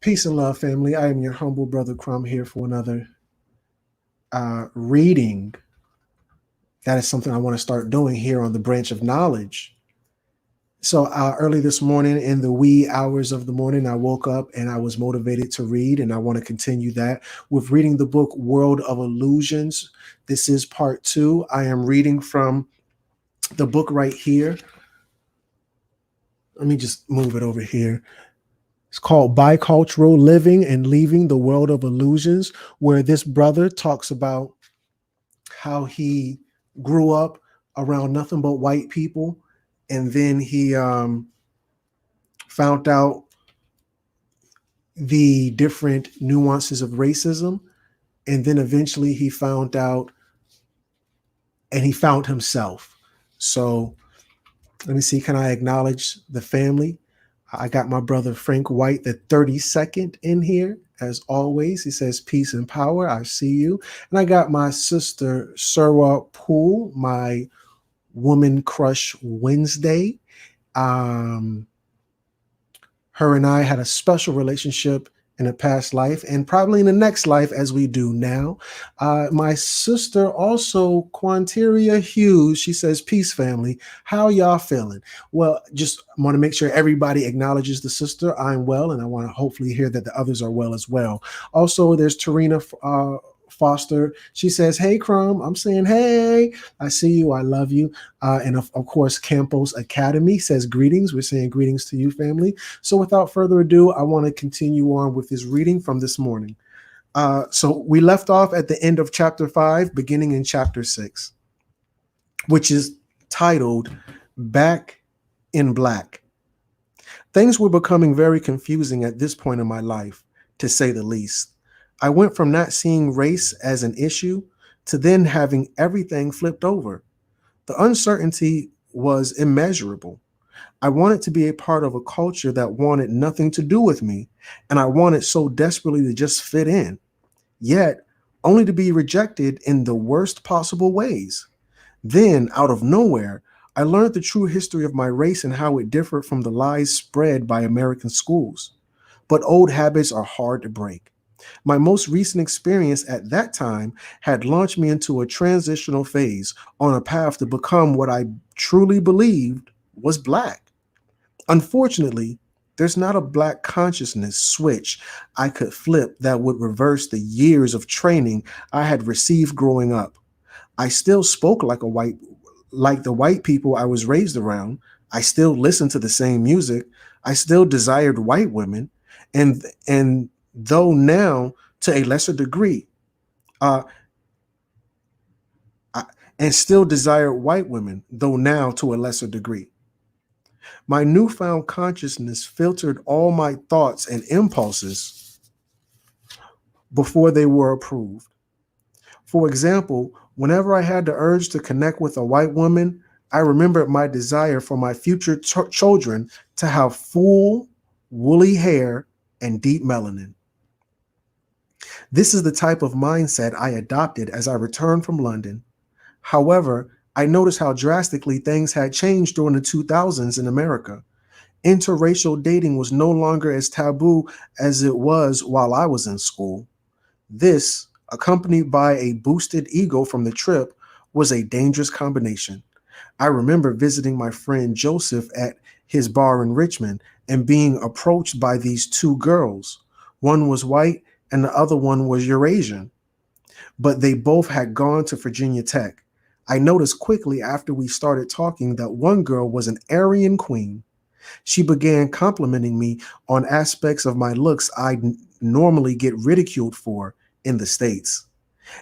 Peace and love, family. I am your humble brother Crumb here for another reading. That is something I want to start doing here on the branch of knowledge. So early this morning, in the wee hours of the morning, I woke up and I was motivated to read, and I want to continue that with reading the book World of Illusions. This is part two. I am reading from the book right here. Let me just move it over here. It's called Bicultural Living and Leaving the World of Illusions, where this brother talks about how he grew up around nothing but white people. And then he found out the different nuances of racism. And then eventually he found out and he found himself. So let me see. Can I acknowledge the family? I got my brother Frank White, the 32nd, in here. As always, he says, peace and power. I see you. And I got my sister, Surwa Poole, my woman crush Wednesday. Um, Her and I had a special relationship in a past life and probably in the next life as we do now. My sister also, Quanteria Hughes, she says, peace family. How y'all feeling? Well, just want to make sure everybody acknowledges the sister. I'm well, and I want to hopefully hear that the others are well as well. Also, there's Tarina Foster. She says, hey, Crumb. I'm saying, hey, I see you. I love you. And of course, Campos Academy says greetings. We're saying greetings to you, family. So without further ado, I want to continue on with this reading from this morning. So we left off at the end of chapter 5, beginning in chapter 6, which is titled Back in Black. Things were becoming very confusing at this point in my life, to say the least. I went from not seeing race as an issue to then having everything flipped over. The uncertainty was immeasurable. I wanted to be a part of a culture that wanted nothing to do with me, and I wanted so desperately to just fit in, yet only to be rejected in the worst possible ways. Then, out of nowhere, I learned the true history of my race and how it differed from the lies spread by American schools. But old habits are hard to break. My most recent experience at that time had launched me into a transitional phase on a path to become what I truly believed was Black. Unfortunately, there's not a Black consciousness switch I could flip that would reverse the years of training I had received growing up. I still spoke like the white people I was raised around. I still listened to the same music. I still desired white women, and though now to a lesser degree, uh, I, and still desire white women, though now to a lesser degree. My newfound consciousness filtered all my thoughts and impulses before they were approved. For example, whenever I had the urge to connect with a white woman, I remembered my desire for my future children to have full, woolly hair and deep melanin. This is the type of mindset I adopted as I returned from London. However, I noticed how drastically things had changed during the 2000s in America. Interracial dating was no longer as taboo as it was while I was in school. This, accompanied by a boosted ego from the trip, was a dangerous combination. I remember visiting my friend Joseph at his bar in Richmond and being approached by these two girls. One was white and the other one was Eurasian, but they both had gone to Virginia Tech. I noticed quickly after we started talking that one girl was an Aryan queen. She began complimenting me on aspects of my looks I normally get ridiculed for in the States.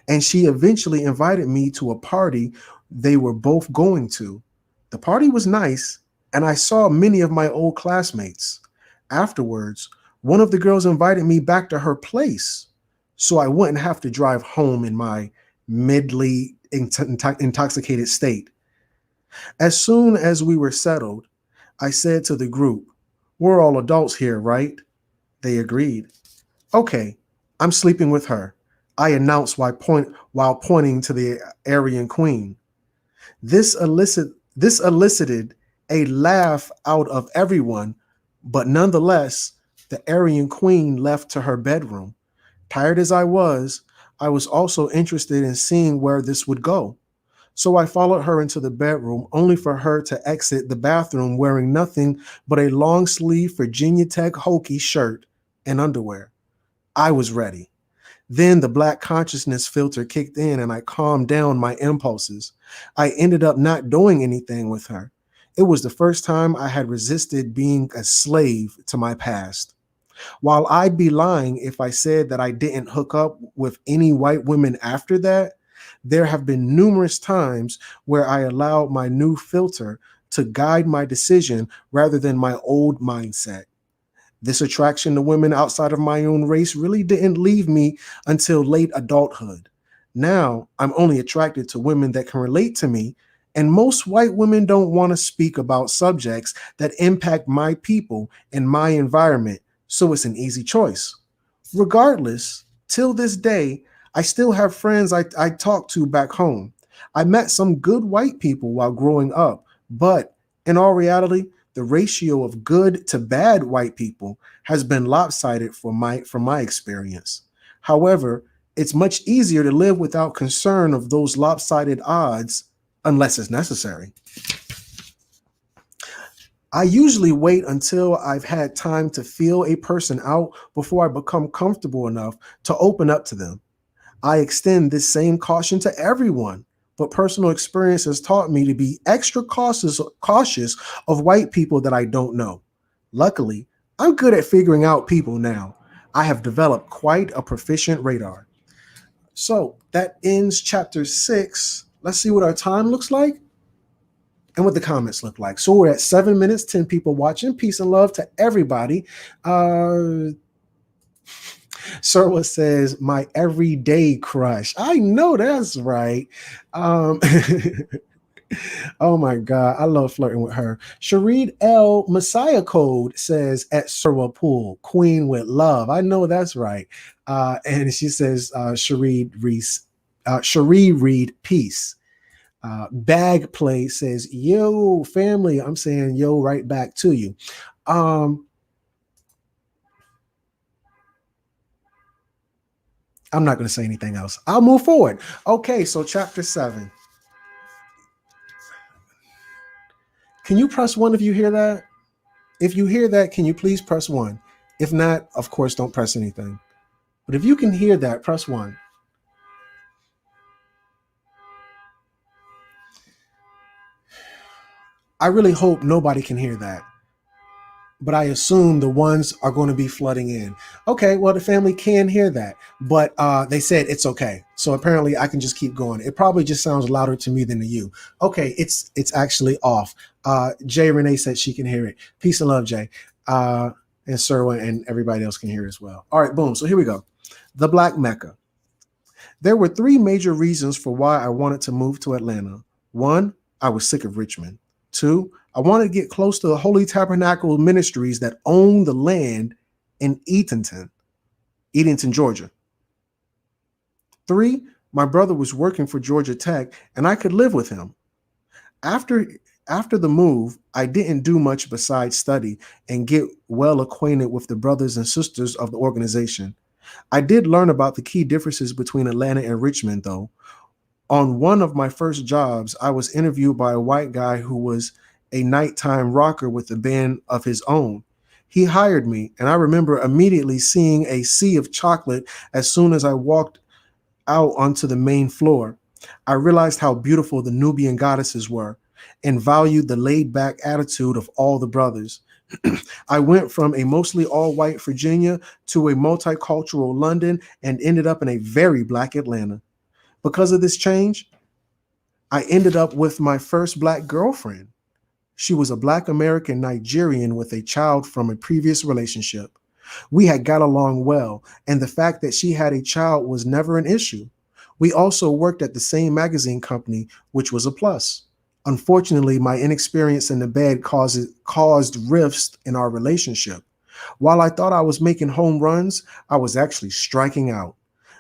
And she eventually invited me to a party they were both going to. The party was nice, and I saw many of my old classmates. Afterwards, one of the girls invited me back to her place so I wouldn't have to drive home in my midly intoxicated state. As soon as we were settled, I said to the group, we're all adults here, right? They agreed. Okay, I'm sleeping with her, I announced while pointing to the Aryan queen. This elicited a laugh out of everyone, but nonetheless, The Aryan queen left to her bedroom. Tired as I was also interested in seeing where this would go. So I followed her into the bedroom, only for her to exit the bathroom wearing nothing but a long sleeve Virginia Tech Hokie shirt and underwear. I was ready. Then the black consciousness filter kicked in and I calmed down my impulses. I ended up not doing anything with her. It was the first time I had resisted being a slave to my past. While I'd be lying if I said that I didn't hook up with any white women after that, there have been numerous times where I allowed my new filter to guide my decision rather than my old mindset. This attraction to women outside of my own race really didn't leave me until late adulthood. Now I'm only attracted to women that can relate to me, and most white women don't want to speak about subjects that impact my people and my environment, so it's an easy choice. Regardless, till this day, I still have friends I talk to back home. I met some good white people while growing up, but in all reality, the ratio of good to bad white people has been lopsided from my experience. However, it's much easier to live without concern of those lopsided odds unless it's necessary. I usually wait until I've had time to feel a person out before I become comfortable enough to open up to them. I extend this same caution to everyone, but personal experience has taught me to be extra cautious of white people that I don't know. Luckily, I'm good at figuring out people now. I have developed quite a proficient radar. So that ends chapter 6. Let's see what our time looks like and what the comments look like. So we're at 7 minutes, 10 people watching. Peace and love to everybody. Serwa says, my everyday crush. I know that's right. Oh my God, I love flirting with her. Shareed L. Messiah Code says, at Serwa Pool, Queen with love. I know that's right. And she says, Cherie read peace. Bag Play says, yo, family. I'm saying yo right back to you. I'm not going to say anything else. I'll move forward. Okay, so chapter 7. Can you press 1 if you hear that? If you hear that, can you please press 1? If not, of course, don't press anything. But if you can hear that, press 1. I really hope nobody can hear that. But I assume the ones are going to be flooding in. Okay, well, the family can hear that, but they said it's okay. So apparently I can just keep going. It probably just sounds louder to me than to you. Okay, it's actually off. Jay Renee said she can hear it. Peace and love, Jay. And Serwa and everybody else can hear it as well. All right, boom. So here we go. The Black Mecca. There were 3 major reasons for why I wanted to move to Atlanta. 1, I was sick of Richmond. 2, I wanted to get close to the Holy Tabernacle Ministries that own the land in Eatonton, Georgia. 3, my brother was working for Georgia Tech and I could live with him. After the move, I didn't do much besides study and get well acquainted with the brothers and sisters of the organization. I did learn about the key differences between Atlanta and Richmond, though. On one of my first jobs, I was interviewed by a white guy who was a nighttime rocker with a band of his own. He hired me, and I remember immediately seeing a sea of chocolate as soon as I walked out onto the main floor. I realized how beautiful the Nubian goddesses were and valued the laid-back attitude of all the brothers. I went from a mostly all-white Virginia to a multicultural London and ended up in a very Black Atlanta. Because of this change, I ended up with my first Black girlfriend. She was a Black American Nigerian with a child from a previous relationship. We had got along well, and the fact that she had a child was never an issue. We also worked at the same magazine company, which was a plus. Unfortunately, my inexperience in the bed caused rifts in our relationship. While I thought I was making home runs, I was actually striking out.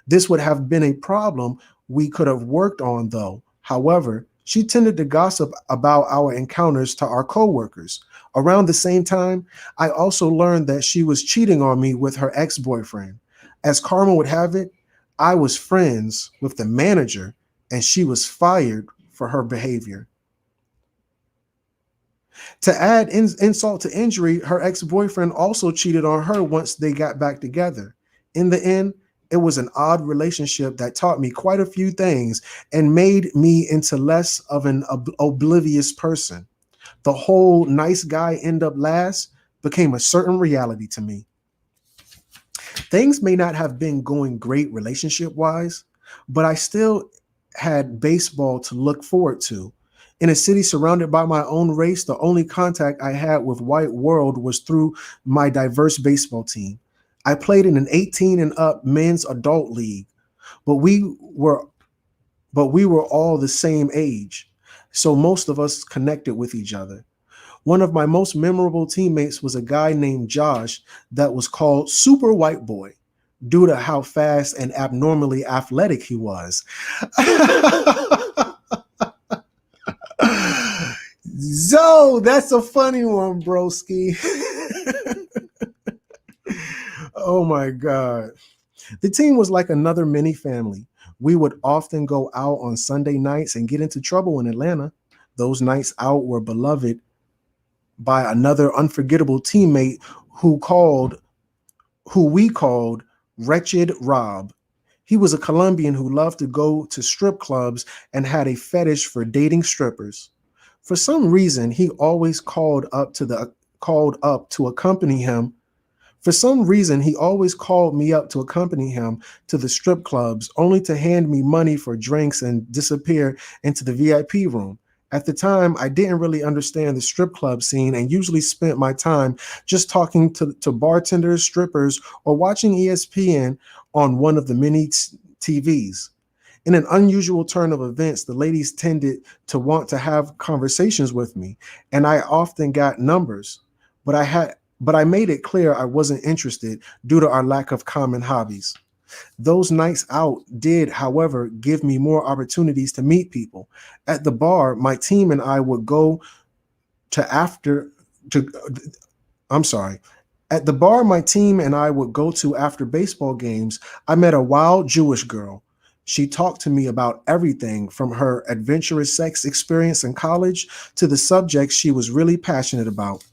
This would have been a problem we could have worked on, though. However, She tended to gossip about our encounters to our coworkers. Around the same time, I also learned that she was cheating on me with her ex-boyfriend. As karma would have it, I was friends with the manager and she was fired for her behavior. To add insult to injury, her ex boyfriend also cheated on her once they got back together. In the end, it was an odd relationship that taught me quite a few things and made me into less of an oblivious person. The whole nice guy end up last became a certain reality to me. Things may not have been going great relationship wise, but I still had baseball to look forward to. In a city surrounded by my own race, the only contact I had with white world was through my diverse baseball team. I played in an 18 and up men's adult league, but we were all the same age. So most of us connected with each other. One of my most memorable teammates was a guy named Josh that was called Super White Boy due to how fast and abnormally athletic he was. So that's a funny one, broski. Oh my God. The team was like another mini family. We would often go out on Sunday nights and get into trouble in Atlanta. Those nights out were beloved by another unforgettable teammate who called who we called Wretched Rob. He was a Colombian who loved to go to strip clubs and had a fetish for dating strippers. For some reason, he always called up to accompany him. For some reason, he always called me up to accompany him to the strip clubs, only to hand me money for drinks and disappear into the VIP room. At the time, I didn't really understand the strip club scene and usually spent my time just talking to bartenders, strippers, or watching ESPN on one of the many TVs. In an unusual turn of events, the ladies tended to want to have conversations with me, and I often got numbers, but I made it clear I wasn't interested due to our lack of common hobbies. Those nights out did, however, give me more opportunities to meet people. At the bar, my team and I would go to after to I'm sorry. At the bar my team and I would go to after baseball games, I met a wild Jewish girl. She talked to me about everything from her adventurous sex experience in college to the subjects she was really passionate about.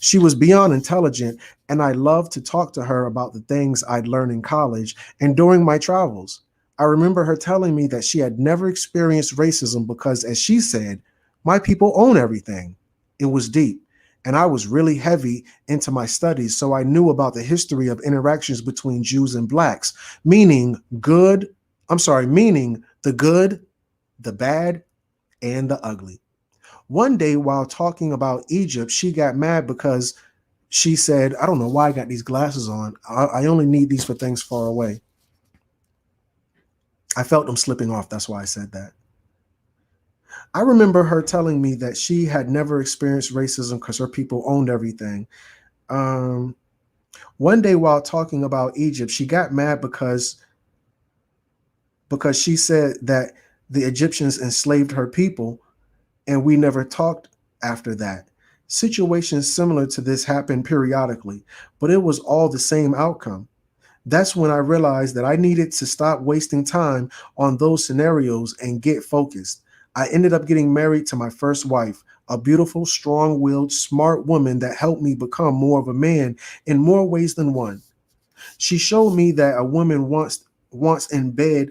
She was beyond intelligent, and I loved to talk to her about the things I'd learned in college and during my travels. I remember her telling me that she had never experienced racism because, as she said, my people own everything. It was deep, and I was really heavy into my studies, so I knew about the history of interactions between Jews and blacks, meaning the good, the bad, and the ugly. One day, while talking about Egypt, she got mad because she said, I don't know why I got these glasses on. I only need these for things far away. I felt them slipping off. That's why I said that. I remember her telling me that she had never experienced racism because her people owned everything. Um, One day, while talking about Egypt, she got mad because she said that the Egyptians enslaved her people and we never talked after that. Situations similar to this happened periodically, but it was all the same outcome. That's when I realized that I needed to stop wasting time on those scenarios and get focused. I ended up getting married to my first wife, a beautiful, strong willed, smart woman that helped me become more of a man in more ways than one. She showed me that a woman wants in bed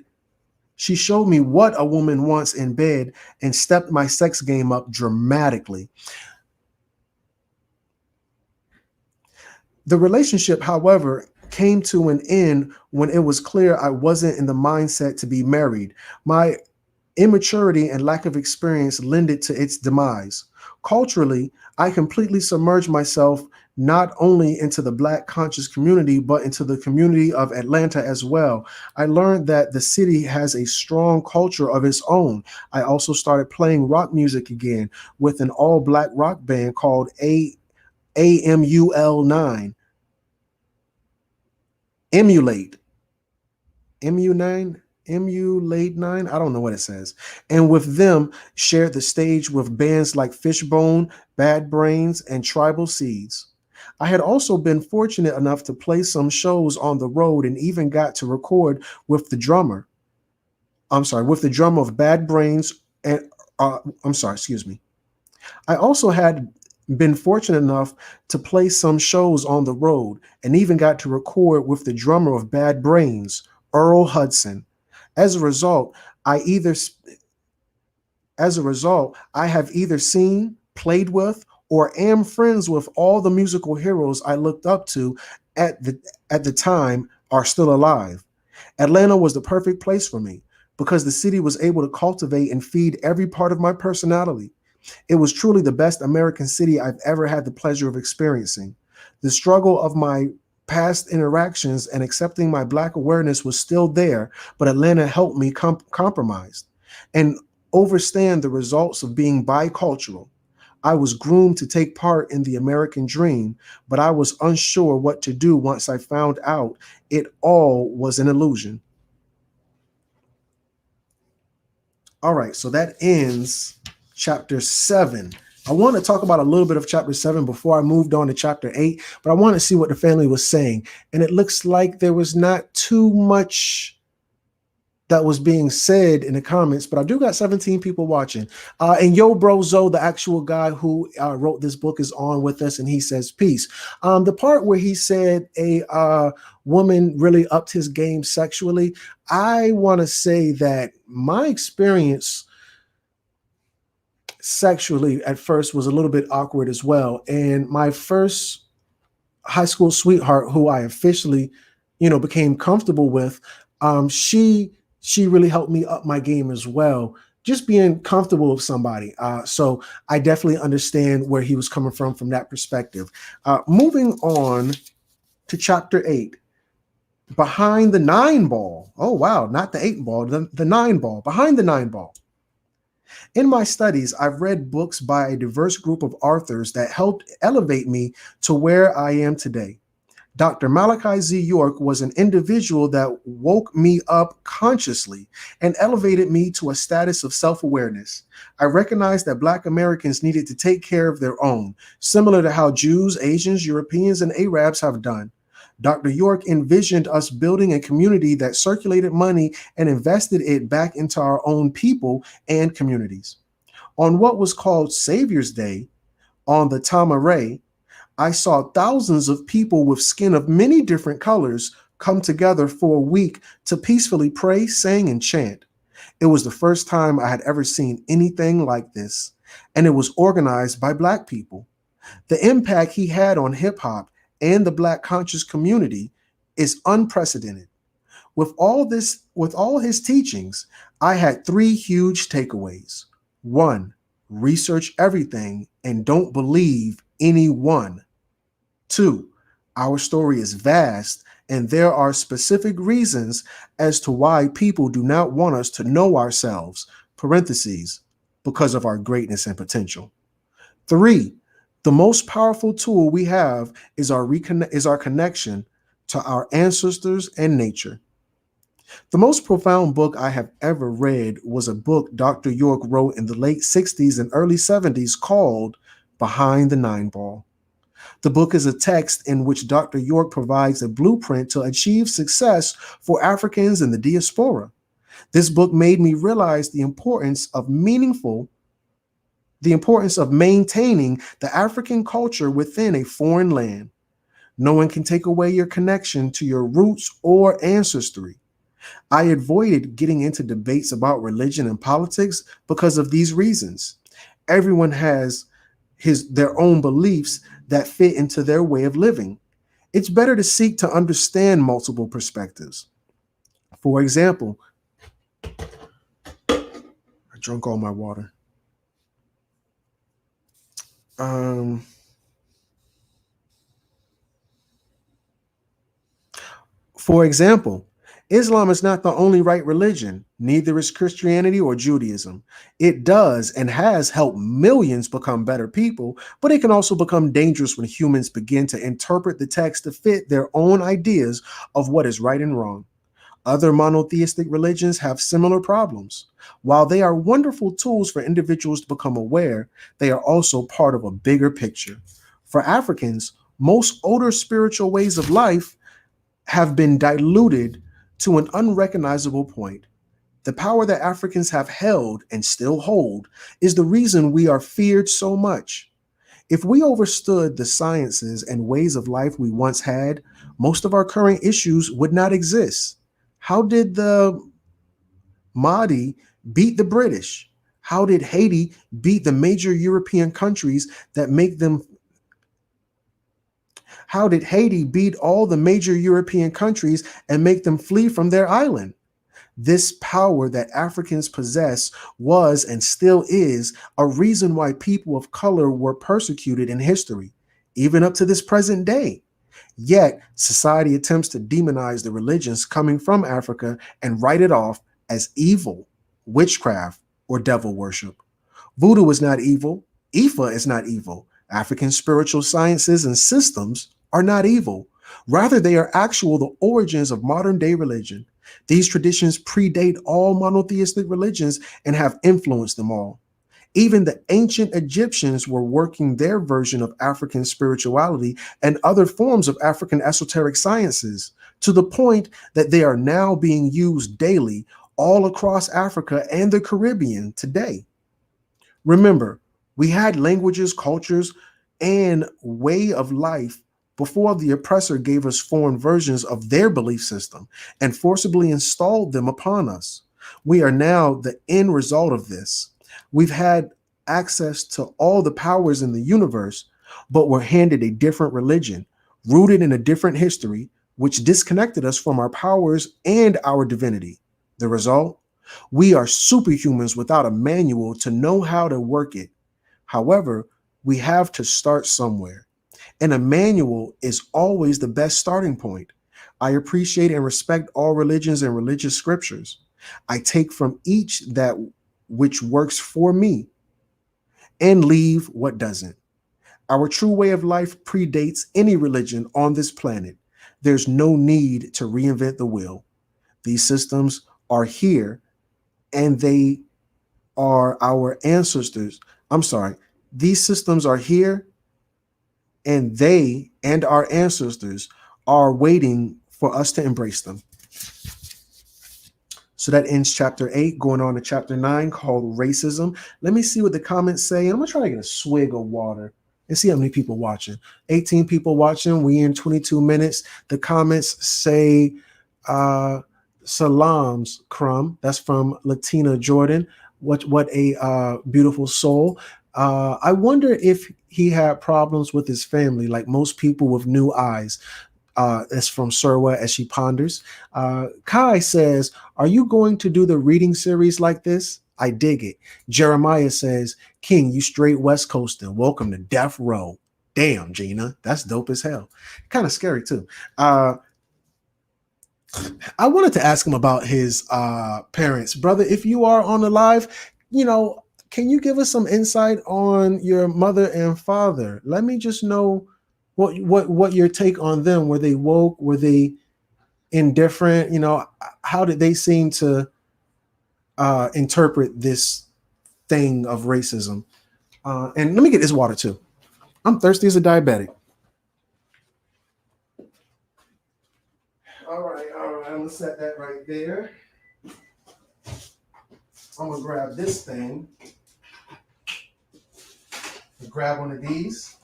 she showed me what a woman wants in bed and stepped my sex game up dramatically. The relationship, however, came to an end when it was clear I wasn't in the mindset to be married. My immaturity and lack of experience lended to its demise. Culturally, I completely submerged myself not only into the Black conscious community, but into the community of Atlanta as well. I learned that the city has a strong culture of its own. I also started playing rock music again with an all Black rock band called AMUL 9. Emulate. MU9? MU Late Nine. I don't know what it says. And with them, shared the stage with bands like Fishbone, Bad Brains, and Tribal Seeds. I had also been fortunate enough to play some shows on the road and even got to record with the drummer. With the drummer of Bad Brains and excuse me. I also had been fortunate enough to play some shows on the road and even got to record with the drummer of Bad Brains, Earl Hudson. As a result, I either I have either seen, played with, or am friends with all the musical heroes I looked up to at the time are still alive. Atlanta was the perfect place for me because the city was able to cultivate and feed every part of my personality. It was truly the best American city I've ever had the pleasure of experiencing. The struggle of my past interactions and accepting my Black awareness was still there, but Atlanta helped me compromise and overstand the results of being bicultural. I was groomed to take part in the American dream, but I was unsure what to do once I found out it all was an illusion. All right, so that ends chapter 7. I want to talk about a little bit of chapter 7 before I moved on to chapter 8, but I want to see what the family was saying. And it looks like there was not too much that was being said in the comments, but I do got 17 people watching. And Yo Bro Zo, the actual guy who wrote this book, is on with us, and he says, peace. The part where he said a woman really upped his game sexually, I want to say that my experience sexually at first was a little bit awkward as well. And my first high school sweetheart, who I officially, became comfortable with, she really helped me up my game as well. Just being comfortable with somebody. So I definitely understand where he was coming from that perspective. Moving on to chapter 8, behind the 9 ball. Oh, wow. Not the 8 ball, the 9 ball, behind the 9 ball. In my studies, I've read books by a diverse group of authors that helped elevate me to where I am today. Dr. Malachi Z. York was an individual that woke me up consciously and elevated me to a status of self-awareness. I recognized that Black Americans needed to take care of their own, similar to how Jews, Asians, Europeans, and Arabs have done. Dr. York envisioned us building a community that circulated money and invested it back into our own people and communities. On what was called Savior's Day, on the Tamaray, I saw thousands of people with skin of many different colors come together for a week to peacefully pray, sing, and chant. It was the first time I had ever seen anything like this, and it was organized by Black people. The impact he had on hip hop and the Black conscious community is unprecedented. With all his teachings, I had 3 huge takeaways. 1, research everything and don't believe anyone. 2, our story is vast and there are specific reasons as to why people do not want us to know ourselves, parentheses, because of our greatness and potential. 3, the most powerful tool we have is our connection to our ancestors and nature. The most profound book I have ever read was a book Dr. York wrote in the late 60s and early 70s called Behind the 9 Ball. The book is a text in which Dr. York provides a blueprint to achieve success for Africans in the diaspora. This book made me realize the importance of maintaining the African culture within a foreign land. No one can take away your connection to your roots or ancestry. I avoided getting into debates about religion and politics because of these reasons. Everyone has their own beliefs that fit into their way of living. It's better to seek to understand multiple perspectives. For example, I drank all my water. For example, Islam is not the only right religion. Neither is Christianity or Judaism. It does and has helped millions become better people, but it can also become dangerous when humans begin to interpret the text to fit their own ideas of what is right and wrong. Other monotheistic religions have similar problems. While they are wonderful tools for individuals to become aware, they are also part of a bigger picture. For Africans, most older spiritual ways of life have been diluted to an unrecognizable point. The power that Africans have held and still hold is the reason we are feared so much. If we understood the sciences and ways of life we once had, most of our current issues would not exist. How did the Mahdi beat the British? How did Haiti beat the major European countries that make them? How did Haiti beat all the major European countries and make them flee from their island? This power that Africans possess was and still is a reason why people of color were persecuted in history, even up to this present day. Yet, society attempts to demonize the religions coming from Africa and write it off as evil, witchcraft, or devil worship. Voodoo is not evil. Ifa is not evil. African spiritual sciences and systems are not evil. Rather, they are actual the origins of modern day religion. These traditions predate all monotheistic religions and have influenced them all. Even the ancient Egyptians were working their version of African spirituality and other forms of African esoteric sciences to the point that they are now being used daily all across Africa and the Caribbean today. Remember, we had languages, cultures, and way of life before the oppressor gave us foreign versions of their belief system and forcibly installed them upon us. We are now the end result of this. We've had access to all the powers in the universe, but were handed a different religion, rooted in a different history, which disconnected us from our powers and our divinity. The result? We are superhumans without a manual to know how to work it. However, we have to start somewhere, and a manual is always the best starting point. I appreciate and respect all religions and religious scriptures. I take from each that which works for me and leave what doesn't. Our true way of life predates any religion on this planet. There's no need to reinvent the wheel. These systems are here and they are our ancestors. I'm sorry. These systems are here and they and our ancestors are waiting for us to embrace them. So that ends chapter 8, going on to chapter 9 called Racism. Let me see what the comments say. I'm going to try to get a swig of water and see how many people watching. 18 people watching. We in 22 minutes. The comments say salams, Crumb. That's from Latina Jordan. What a beautiful soul. I wonder if he had problems with his family, like most people with new eyes. That's from Surwa as she ponders. Kai says, are you going to do the reading series like this? I dig it. Jeremiah says, King, you straight West Coaster. Welcome to Death Row. Damn, Gina. That's dope as hell. Kind of scary, too. I wanted to ask him about his parents. Brother, if you are on the live, can you give us some insight on your mother and father? Let me just know what your take on them. Were they woke? Were they indifferent? How did they seem to interpret this thing of racism? And let me get this water too. I'm thirsty as a diabetic. All right. I'm gonna set that right there. I'm gonna grab this thing. Grab one of these.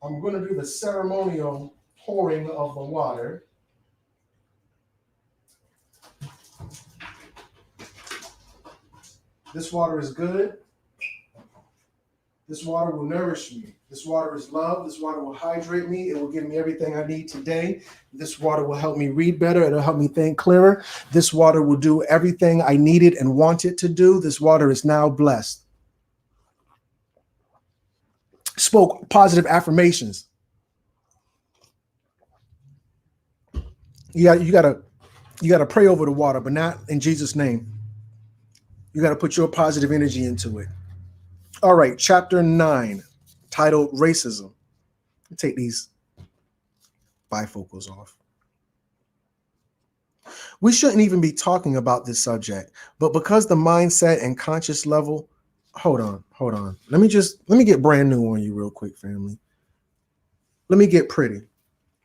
I'm gonna do the ceremonial pouring of the water. This water is good. This water will nourish me. This water is love. This water will hydrate me. It will give me everything I need today. This water will help me read better. It'll help me think clearer. This water will do everything I needed and wanted to do. This water is now blessed. Spoke positive affirmations. You gotta pray over the water, but not in Jesus' name. You gotta put your positive energy into it. All right, chapter 9, titled Racism. Take these bifocals off. We shouldn't even be talking about this subject, but because the mindset and conscious level, hold on. Let me get brand new on you real quick, family. Let me get pretty.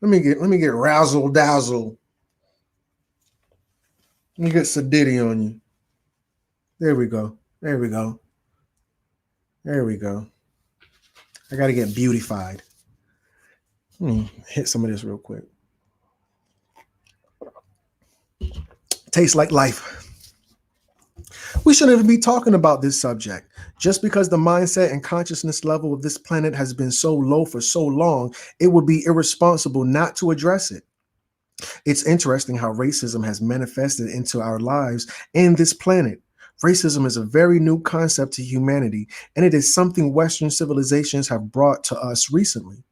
Let me get razzle dazzle. Let me get sedity on you. There we go. There we go. There we go. I gotta get beautified. Hit some of this real quick. Tastes like life. We shouldn't even be talking about this subject. Just because the mindset and consciousness level of this planet has been so low for so long, it would be irresponsible not to address it. It's interesting how racism has manifested into our lives and this planet. Racism is a very new concept to humanity, and it is something Western civilizations have brought to us recently.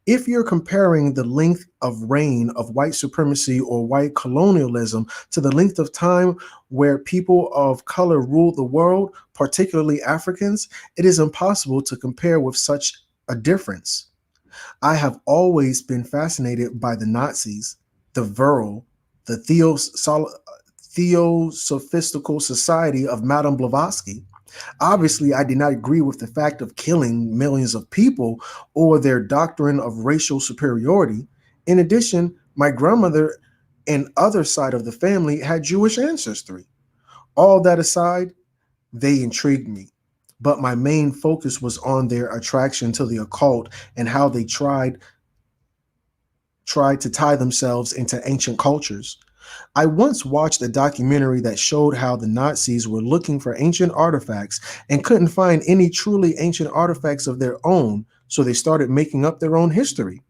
If you're comparing the length of reign of white supremacy or white colonialism to the length of time where people of color ruled the world, particularly Africans, it is impossible to compare with such a difference. I have always been fascinated by the Nazis, the Virile, the Theosophistical Society of Madame Blavatsky. Obviously, I did not agree with the fact of killing millions of people or their doctrine of racial superiority. In addition, my grandmother and other side of the family had Jewish ancestry. All that aside, they intrigued me. But my main focus was on their attraction to the occult and how they tried to tie themselves into ancient cultures. I once watched a documentary that showed how the Nazis were looking for ancient artifacts and couldn't find any truly ancient artifacts of their own, so they started making up their own history.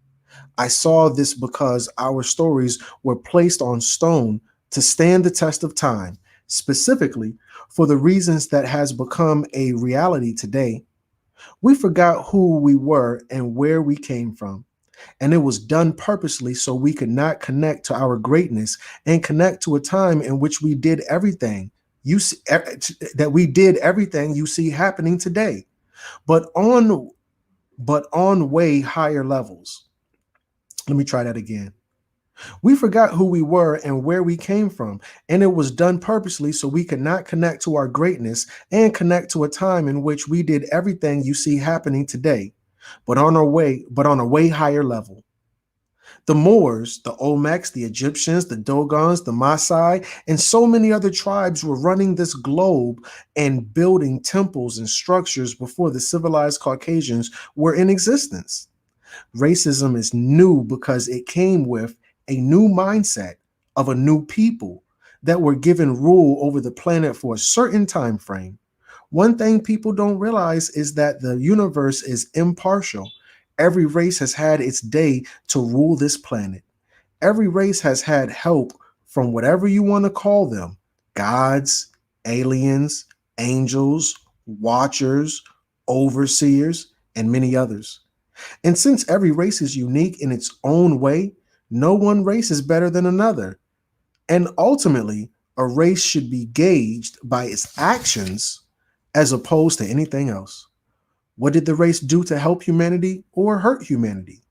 I saw this because our stories were placed on stone to stand the test of time, specifically for the reasons that has become a reality today. We forgot who we were and where we came from, and it was done purposely so we could not connect to our greatness and connect to a time in which we did everything you see, that we did everything you see happening today, but on way higher levels. Let me try that again. We forgot who we were and where we came from, and it was done purposely so we could not connect to our greatness and connect to a time in which we did everything you see happening today, but on a way higher level. The Moors, the Olmecs, the Egyptians, the Dogons, the Maasai, and so many other tribes were running this globe and building temples and structures before the civilized Caucasians were in existence. Racism is new because it came with a new mindset of a new people that were given rule over the planet for a certain time frame. One thing people don't realize is that the universe is impartial. Every race has had its day to rule this planet. Every race has had help from whatever you want to call them: gods, aliens, angels, watchers, overseers, and many others. And since every race is unique in its own way, no one race is better than another. And ultimately, a race should be gauged by its actions as opposed to anything else. What did the race do to help humanity or hurt humanity?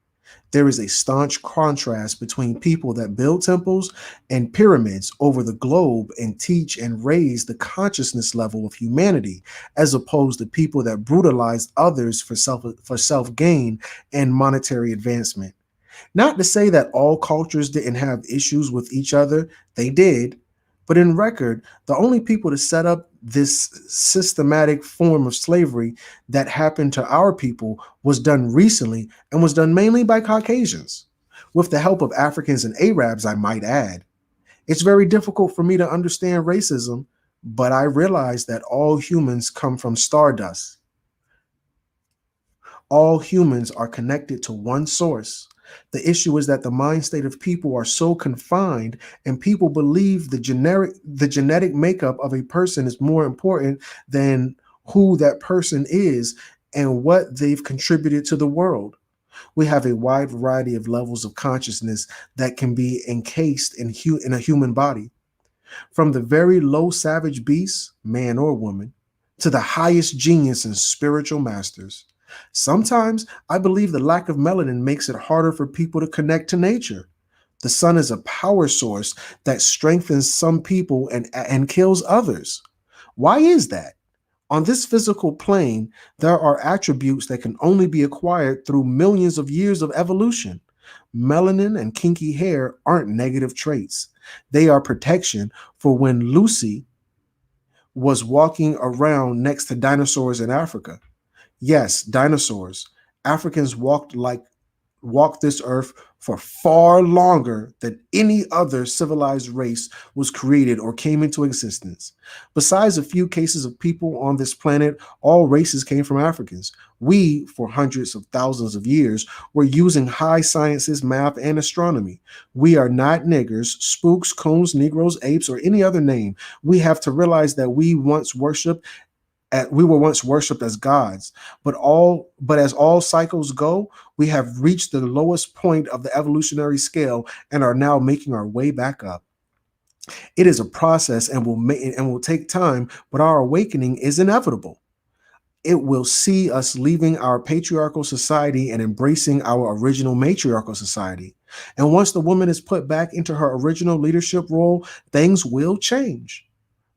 There is a staunch contrast between people that build temples and pyramids over the globe and teach and raise the consciousness level of humanity, as opposed to people that brutalize others for self gain and monetary advancement. Not to say that all cultures didn't have issues with each other, they did. But in record, the only people to set up this systematic form of slavery that happened to our people was done recently and was done mainly by Caucasians, with the help of Africans and Arabs, I might add. It's very difficult for me to understand racism, but I realize that all humans come from stardust. All humans are connected to one source. The issue is that the mind state of people are so confined, and people believe the genetic makeup of a person is more important than who that person is and what they've contributed to the world. We have a wide variety of levels of consciousness that can be encased in a human body, from the very low savage beast, man or woman, to the highest genius and spiritual masters. Sometimes I believe the lack of melanin makes it harder for people to connect to nature. The sun is a power source that strengthens some people and kills others. Why is that? On this physical plane, there are attributes that can only be acquired through millions of years of evolution. Melanin and kinky hair aren't negative traits. They are protection for when Lucy was walking around next to dinosaurs in Africa. Yes, dinosaurs. Africans walked this earth for far longer than any other civilized race was created or came into existence. Besides a few cases of people on this planet, all races came from Africans. We, for hundreds of thousands of years, were using high sciences, math, and astronomy. We are not niggers, spooks, coons, Negroes, apes, or any other name. We have to realize that we were once worshipped as gods, but as all cycles go, we have reached the lowest point of the evolutionary scale and are now making our way back up. It is a process and will take time, but our awakening is inevitable. It will see us leaving our patriarchal society and embracing our original matriarchal society. And once the woman is put back into her original leadership role, things will change.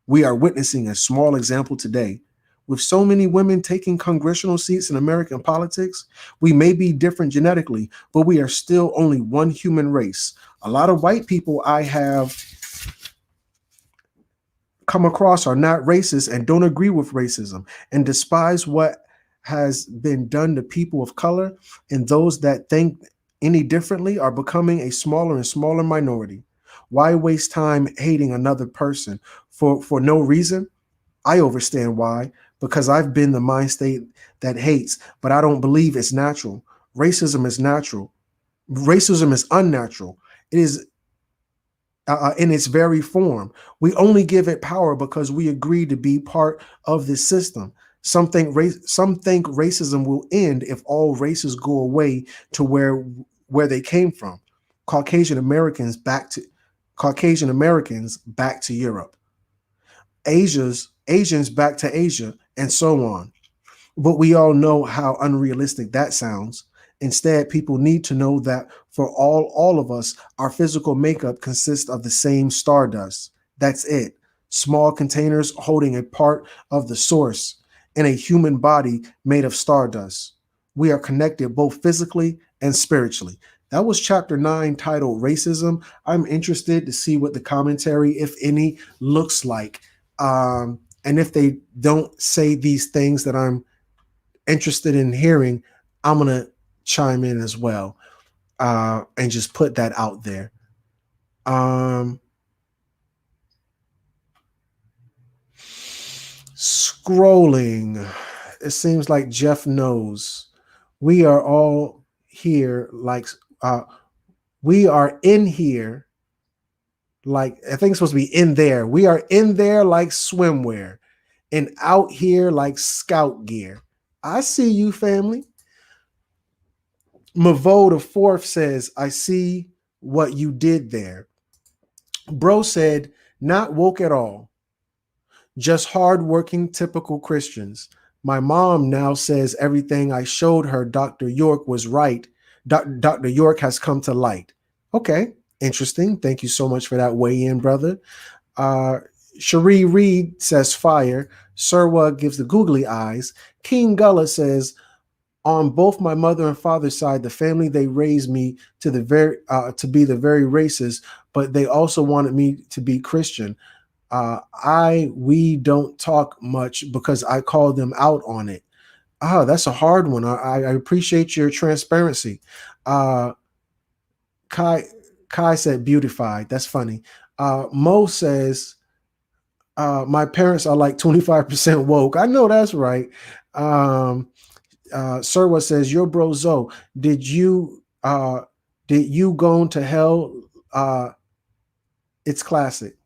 We are witnessing a small example today. With so many women taking congressional seats in American politics, we may be different genetically, but we are still only one human race. A lot of white people I have come across are not racist and don't agree with racism and despise what has been done to people of color, and those that think any differently are becoming a smaller and smaller minority. Why waste time hating another person for no reason? I understand why, because I've been the mind state that hates, but I don't believe it's natural. Racism is natural. Racism is unnatural. It is in its very form. We only give it power because we agree to be part of this system. Some think racism will end if all races go away to where they came from. Caucasian Americans back to Caucasian Americans back to Europe. Asians back to Asia, and so on. But we all know how unrealistic that sounds. Instead, people need to know that for all of us, our physical makeup consists of the same stardust. That's it. Small containers holding a part of the source in a human body made of stardust. We are connected both physically and spiritually. That was chapter 9 titled Racism. I'm interested to see what the commentary, if any, looks like. And if they don't say these things that I'm interested in hearing, I'm going to chime in as well and just put that out there. Scrolling, it seems like Jeff knows. We are all here we are in here like I think it's supposed to be in there. We are in there like swimwear and out here like scout gear. I see you, family. Mavo the fourth says, I see what you did there. Bro said, not woke at all. Just hardworking, typical Christians. My mom now says everything I showed her, Dr. York was right. Dr. York has come to light. Okay, interesting. Thank you so much for that weigh in, brother. Cherie Reed says fire. Surwa gives the googly eyes. King Gullah says, on both my mother and father's side, the family they raised me to be the very racist, but they also wanted me to be Christian. We don't talk much because I call them out on it. That's a hard one. I appreciate your transparency. Kai said beautified. That's funny. Mo says, my parents are like 25% woke. I know that's right. Serwa says, your bro Zoe, did you go to hell? It's classic.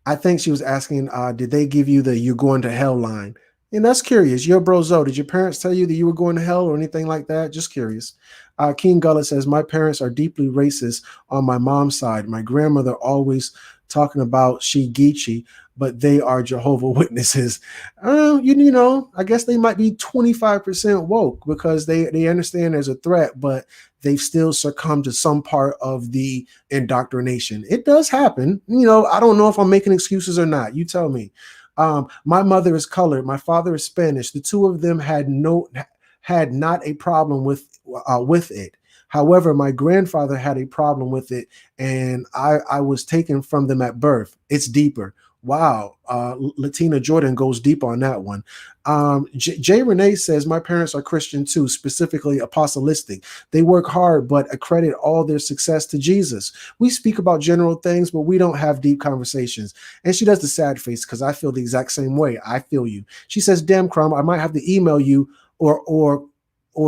I think she was asking, did they give you the you're going to hell line? And that's curious. Yo, bro, Zoe, did your parents tell you that you were going to hell or anything like that? Just curious. King Gullet says, my parents are deeply racist on my mom's side. My grandmother always talking about Shigechi, but they are Jehovah Witnesses. I guess they might be 25% woke because they understand there's a threat, but they've still succumbed to some part of the indoctrination. It does happen. I don't know if I'm making excuses or not. You tell me. My mother is colored. My father is Spanish. The two of them had not a problem with it. However, my grandfather had a problem with it, and I was taken from them at birth. It's deeper. Wow. Latina Jordan goes deep on that one. Jay Renee says, my parents are Christian too, specifically apostolistic. They work hard, but accredit all their success to Jesus. We speak about general things, but we don't have deep conversations. And she does the sad face because I feel the exact same way. I feel you. She says, damn, Crumb, I might have to email you or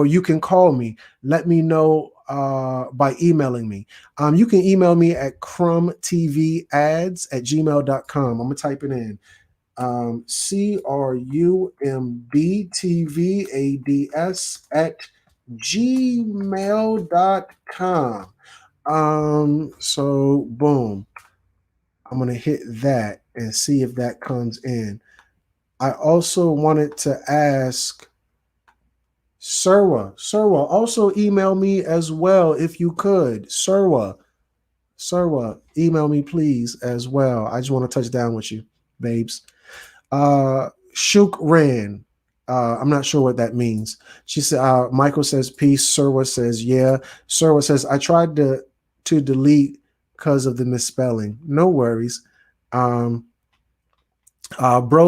you can call me. Let me know by emailing me. You can email me at crumbtvads@gmail.com. I'm going to type it in. crumbtvads@gmail.com. So boom. I'm going to hit that and see if that comes in. I also wanted to ask Serwa, also email me as well if you could. Serwa, email me please as well. I just want to touch down with you, babes. Shuk Ran. I'm not sure what that means. She said, Michael says peace. Serwa says, yeah. Serwa says, I tried to delete because of the misspelling. No worries. Bro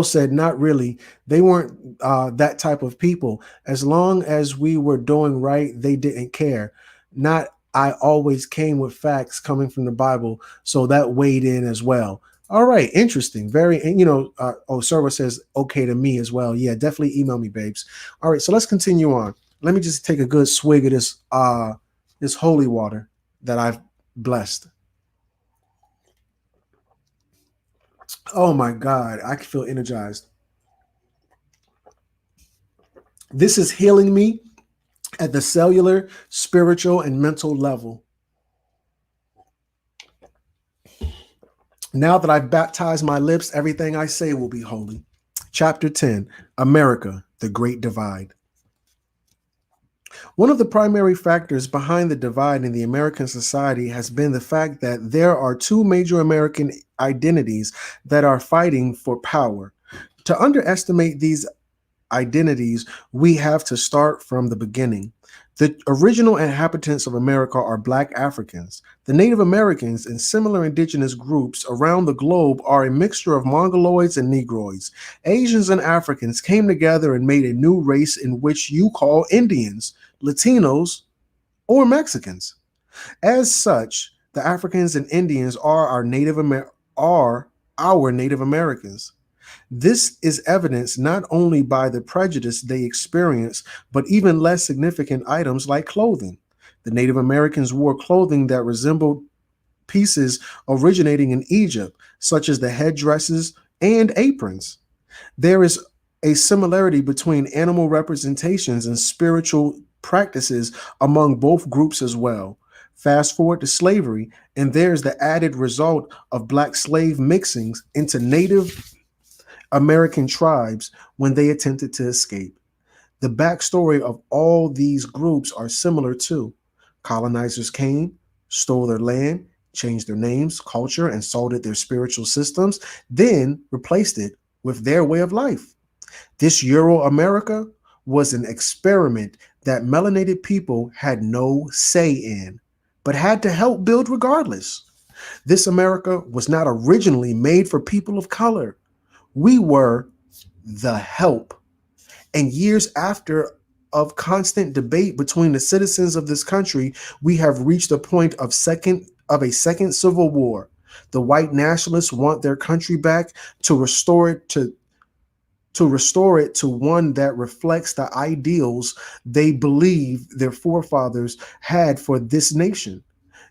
said, not really. They weren't that type of people. As long as we were doing right, they didn't care. Not I always came with facts coming from the Bible, so that weighed in as well. All right, interesting. Very, Server says okay to me as well. Yeah, definitely email me, babes. All right, so let's continue on. Let me just take a good swig of this holy water that I've blessed. Oh my God, I feel energized. This is healing me at the cellular, spiritual, and mental level. Now that I've baptized my lips, everything I say will be holy. Chapter 10, America, the Great Divide. One of the primary factors behind the divide in the American society has been the fact that there are two major American identities that are fighting for power. To underestimate these identities, we have to start from the beginning. The original inhabitants of America are Black Africans. The Native Americans and similar indigenous groups around the globe are a mixture of Mongoloids and Negroids. Asians and Africans came together and made a new race in which you call Indians, Latinos, or Mexicans. As such, the Africans and Indians are our Native Americans. This is evidenced not only by the prejudice they experience, but even less significant items like clothing. The Native Americans wore clothing that resembled pieces originating in Egypt, such as the headdresses and aprons. There is a similarity between animal representations and spiritual practices among both groups as well. Fast forward to slavery, and there's the added result of Black slave mixings into Native American tribes when they attempted to escape. The backstory of all these groups are similar too. Colonizers came, stole their land, changed their names, culture, and salted their spiritual systems, then replaced it with their way of life. This Euro America was an experiment that melanated people had no say in, but had to help build regardless. This America was not originally made for people of color. We were the help. And years after of constant debate between the citizens of this country, we have reached a point of a second civil war. The white nationalists want their country back to restore it to one that reflects the ideals they believe their forefathers had for this nation.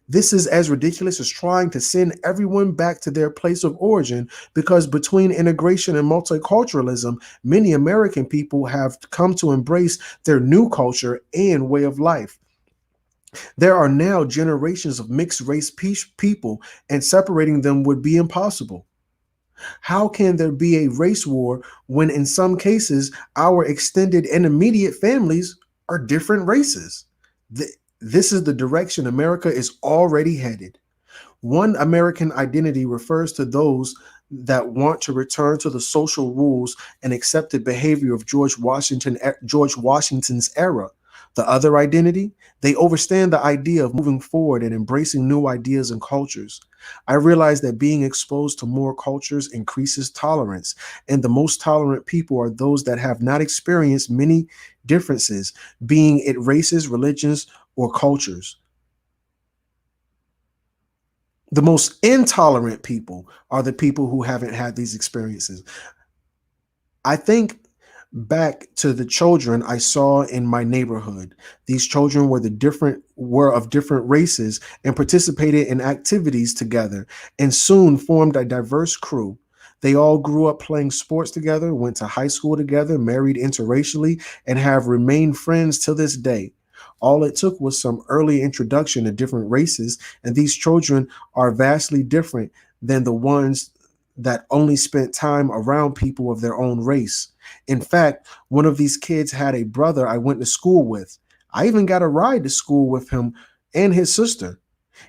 This is as ridiculous as trying to send everyone back to their place of origin, because between integration and multiculturalism, many American people have come to embrace their new culture and way of life. There are now generations of mixed race people, and separating them would be impossible. How can there be a race war when, in some cases, our extended and immediate families are different races? This is the direction America is already headed. One American identity refers to those that want to return to the social rules and accepted behavior of George Washington's era. The other identity, they understand the idea of moving forward and embracing new ideas and cultures. I realize that being exposed to more cultures increases tolerance, and the most tolerant people are those that have not experienced many differences, being it races, religions, or cultures. The most intolerant people are the people who haven't had these experiences. I think back to the children I saw in my neighborhood. These children were of different races and participated in activities together and soon formed a diverse crew. They all grew up playing sports together, went to high school together, married interracially, and have remained friends to this day. All it took was some early introduction to different races, and these children are vastly different than the ones that only spent time around people of their own race. In fact, one of these kids had a brother I went to school with. I even got a ride to school with him and his sister.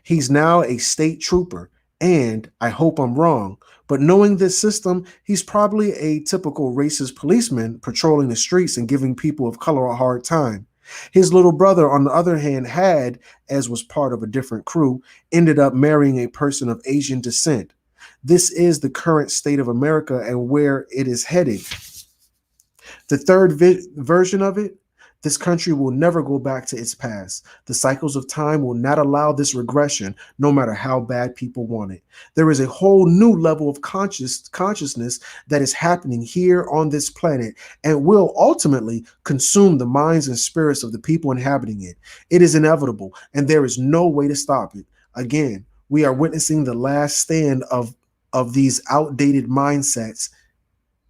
He's now a state trooper, and I hope I'm wrong, but knowing this system, he's probably a typical racist policeman patrolling the streets and giving people of color a hard time. His little brother, on the other hand, as was part of a different crew, ended up marrying a person of Asian descent. This is the current state of America and where it is headed. The third version of it, this country will never go back to its past. The cycles of time will not allow this regression, no matter how bad people want it. There is a whole new level of consciousness that is happening here on this planet and will ultimately consume the minds and spirits of the people inhabiting it. It is inevitable, and there is no way to stop it. Again, we are witnessing the last stand of these outdated mindsets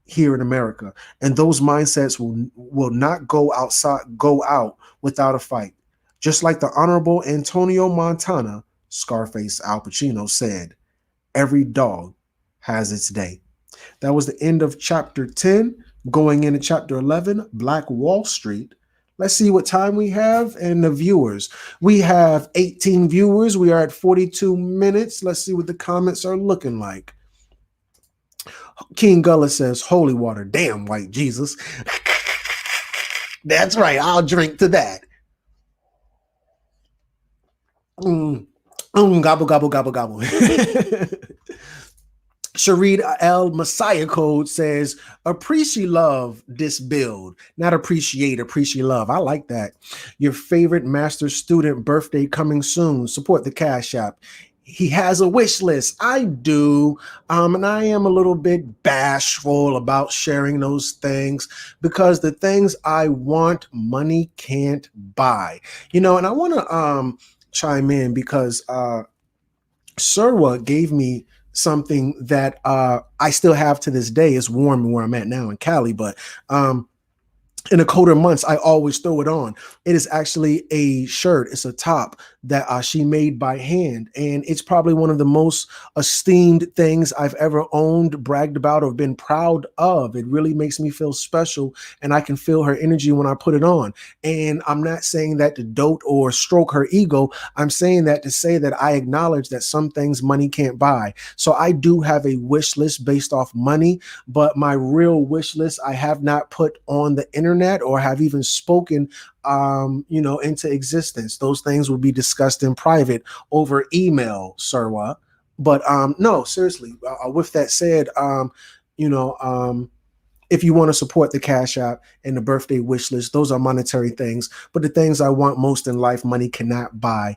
here in America, and those mindsets will not go out without a fight. Just like the Honorable Antonio Montana, Scarface Al Pacino, said, "Every dog has its day." That was the end of chapter 10. Going into chapter 11, Black Wall Street. Let's see what time we have and the viewers. We have 18 viewers. We are at 42 minutes. Let's see what the comments are looking like. King Gullah says, "Holy water, damn white Jesus." That's right. I'll drink to that. Gobble, gobble, gobble, gobble. Sharid L. Messiah Code says, "Appreciate love this build." Not appreciate love. I like that. Your favorite master student birthday coming soon. Support the Cash App. He has a wish list. I do. And I am a little bit bashful about sharing those things because the things I want, money can't buy. And I want to chime in because Surwa gave me something that I still have to this day. It's warm where I'm at now in Cali, but in the colder months, I always throw it on. It is actually a shirt. It's a top that she made by hand. And it's probably one of the most esteemed things I've ever owned, bragged about, or been proud of. It really makes me feel special. And I can feel her energy when I put it on. And I'm not saying that to dote or stroke her ego. I'm saying that to say that I acknowledge that some things money can't buy. So I do have a wish list based off money, but my real wish list I have not put on the internet or have even spoken into existence. Those things will be discussed in private over email, Surwa. But no, seriously, with that said, if you want to support the Cash App and the birthday wish list, those are monetary things. But the things I want most in life, money cannot buy.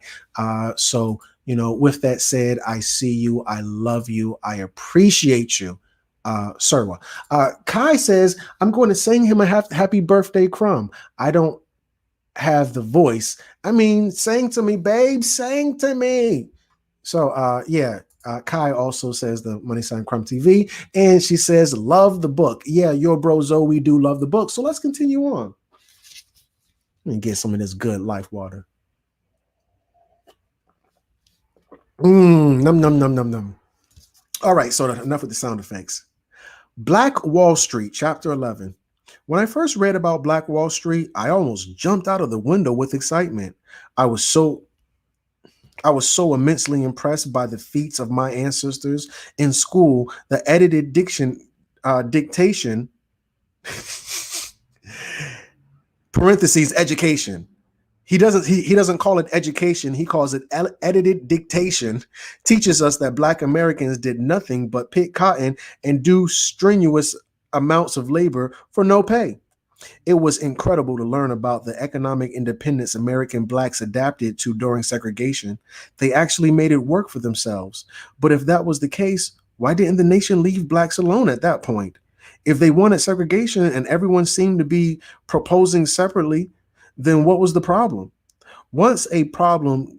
So with that said, I see you. I love you. I appreciate you. Surwa. Kai says, "I'm going to sing him a happy birthday crumb." I don't have the voice. I mean, sing to me, babe, sing to me. So yeah, Kai also says the money sign Crumb TV, and she says love the book. Yeah, your bro Zoe do love the book. So let's continue on. Let me get some of this good life water. Num num num num num. All right, so enough with the sound effects. Black Wall Street, Chapter 11. When I first read about Black Wall Street, I almost jumped out of the window with excitement. I was so I was so immensely impressed by the feats of my ancestors in school. The edited dictation parentheses education. He doesn't call it education. He calls it edited dictation. Teaches us that Black Americans did nothing but pick cotton and do strenuous amounts of labor for no pay. It was incredible to learn about the economic independence American blacks adapted to during segregation. They actually made it work for themselves. But if that was the case, why didn't the nation leave blacks alone at that point? If they wanted segregation and everyone seemed to be proposing separately, then what was the problem? Once a problem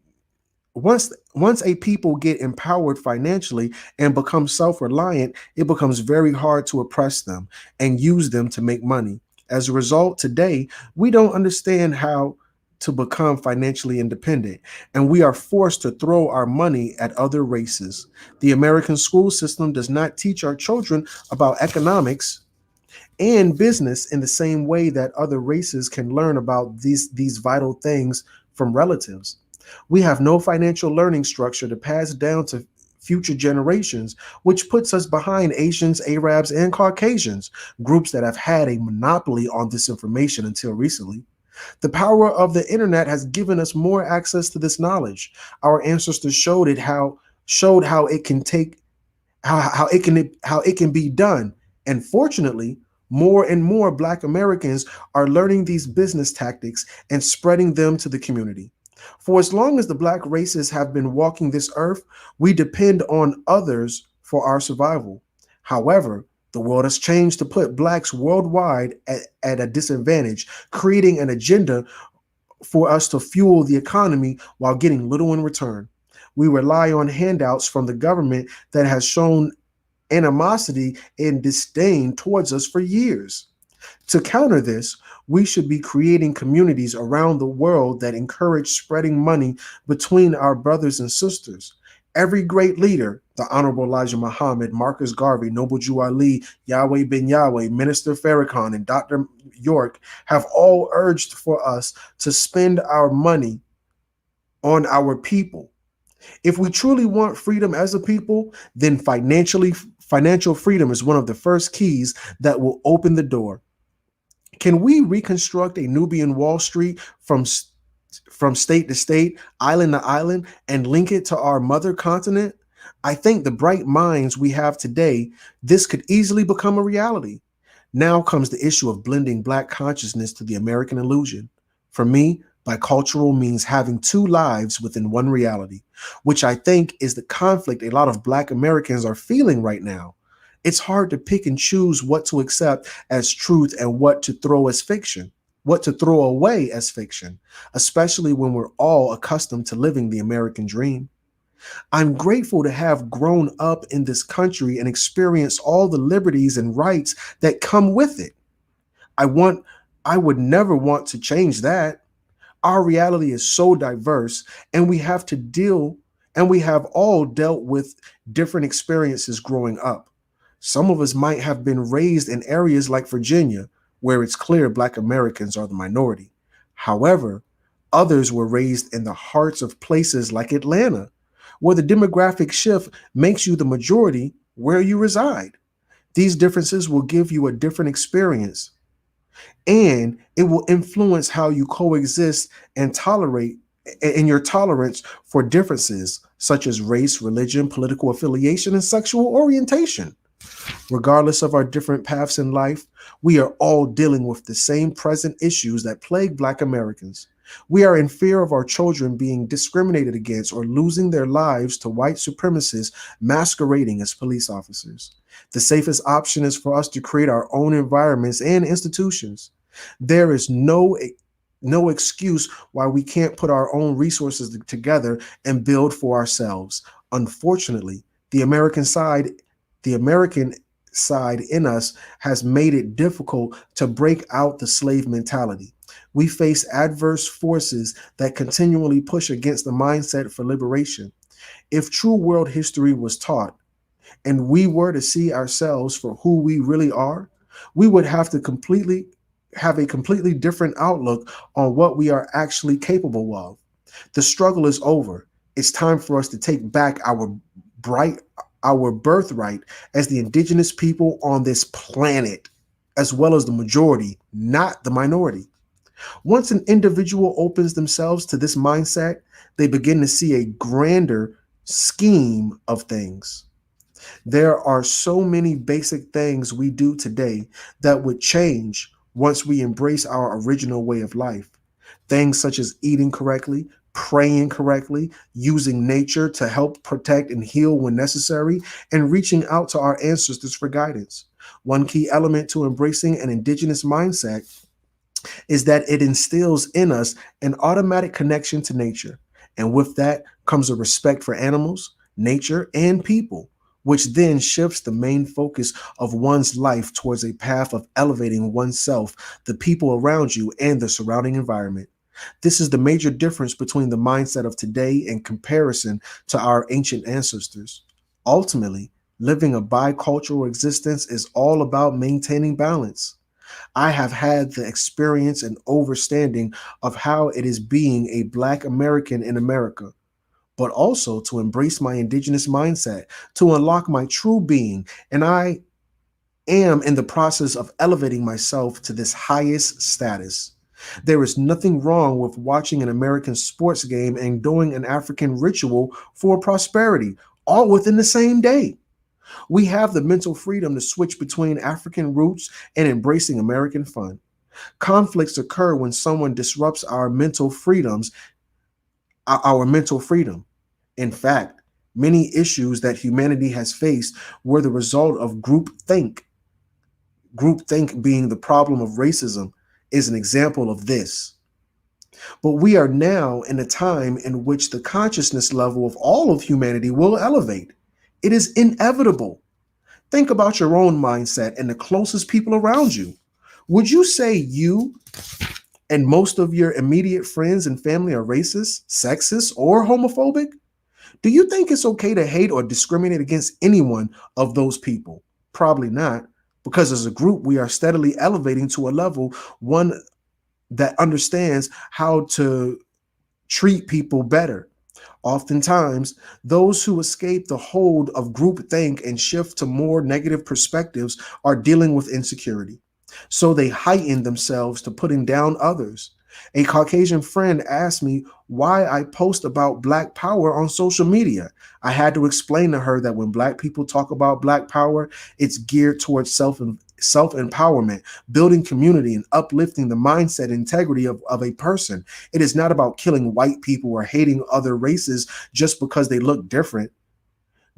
once a people get empowered financially and become self-reliant, it becomes very hard to oppress them and use them to make money. As a result, today we don't understand how to become financially independent, and we are forced to throw our money at other races. The American school system does not teach our children about economics and business in the same way that other races can learn about these vital things from relatives. We have no financial learning structure to pass down to future generations, which puts us behind Asians, Arabs, and Caucasians, groups that have had a monopoly on this information until recently. The power of the internet has given us more access to this knowledge. Our ancestors showed how it can take how it can be done. And fortunately, more and more Black Americans are learning these business tactics and spreading them to the community. For as long as the Black races have been walking this earth, we depend on others for our survival. However, the world has changed to put Blacks worldwide at a disadvantage, creating an agenda for us to fuel the economy while getting little in return. We rely on handouts from the government that has shown animosity and disdain towards us for years. To counter this, we should be creating communities around the world that encourage spreading money between our brothers and sisters. Every great leader, the Honorable Elijah Muhammad, Marcus Garvey, Noble Jew Ali, Yahweh bin Yahweh, Minister Farrakhan, and Dr. York, have all urged for us to spend our money on our people. If we truly want freedom as a people, then financial freedom is one of the first keys that will open the door. Can we reconstruct a Nubian Wall Street from state to state, island to island, and link it to our mother continent? I think the bright minds we have today, this could easily become a reality. Now comes the issue of blending Black consciousness to the American illusion. For me, bicultural means having two lives within one reality, which I think is the conflict a lot of Black Americans are feeling right now. It's hard to pick and choose what to accept as truth and what to throw away as fiction, especially when we're all accustomed to living the American dream. I'm grateful to have grown up in this country and experienced all the liberties and rights that come with it. I want I would never want to change that. Our reality is so diverse, and we have all dealt with different experiences growing up. Some of us might have been raised in areas like Virginia, where it's clear Black Americans are the minority. However, others were raised in the hearts of places like Atlanta, where the demographic shift makes you the majority where you reside. These differences will give you a different experience, and it will influence how you coexist and tolerate in your tolerance for differences such as race, religion, political affiliation, and sexual orientation. Regardless of our different paths in life, we are all dealing with the same present issues that plague Black Americans. We are in fear of our children being discriminated against or losing their lives to white supremacists masquerading as police officers. The safest option is for us to create our own environments and institutions. There is no no excuse why we can't put our own resources together and build for ourselves. Unfortunately, the American side, the American side in us has made it difficult to break out the slave mentality. We face adverse forces that continually push against the mindset for liberation. If true world history was taught, and we were to see ourselves for who we really are, we would have a completely different outlook on what we are actually capable of. The struggle is over. It's time for us to take back bright our birthright as the indigenous people on this planet, as well as the majority, not the minority. Once an individual opens themselves to this mindset, they begin to see a grander scheme of things. There are so many basic things we do today that would change once we embrace our original way of life. Things such as eating correctly, praying correctly, using nature to help protect and heal when necessary, and reaching out to our ancestors for guidance. One key element to embracing an indigenous mindset is that it instills in us an automatic connection to nature. And with that comes a respect for animals, nature, and people, which then shifts the main focus of one's life towards a path of elevating oneself, the people around you, and the surrounding environment. This is the major difference between the mindset of today in comparison to our ancient ancestors. Ultimately, living a bicultural existence is all about maintaining balance. I have had the experience and understanding of how it is being a Black American in America, but also to embrace my indigenous mindset, to unlock my true being. And I am in the process of elevating myself to this highest status. There is nothing wrong with watching an American sports game and doing an African ritual for prosperity, all within the same day. We have the mental freedom to switch between African roots and embracing American fun. Conflicts occur when someone disrupts our mental freedom. In fact, many issues that humanity has faced were the result of groupthink. Groupthink being the problem of racism is an example of this. But we are now in a time in which the consciousness level of all of humanity will elevate. It is inevitable. Think about your own mindset and the closest people around you. Would you say you and most of your immediate friends and family are racist, sexist, or homophobic? Do you think it's okay to hate or discriminate against anyone of those people? Probably not, because as a group, we are steadily elevating to a level one that understands how to treat people better. Oftentimes, those who escape the hold of groupthink and shift to more negative perspectives are dealing with insecurity. So they heighten themselves to putting down others. A Caucasian friend asked me why I post about Black power on social media. I had to explain to her that when Black people talk about Black power, it's geared towards self empowerment, building community, and uplifting the mindset and integrity of a person. It is not about killing white people or hating other races just because they look different.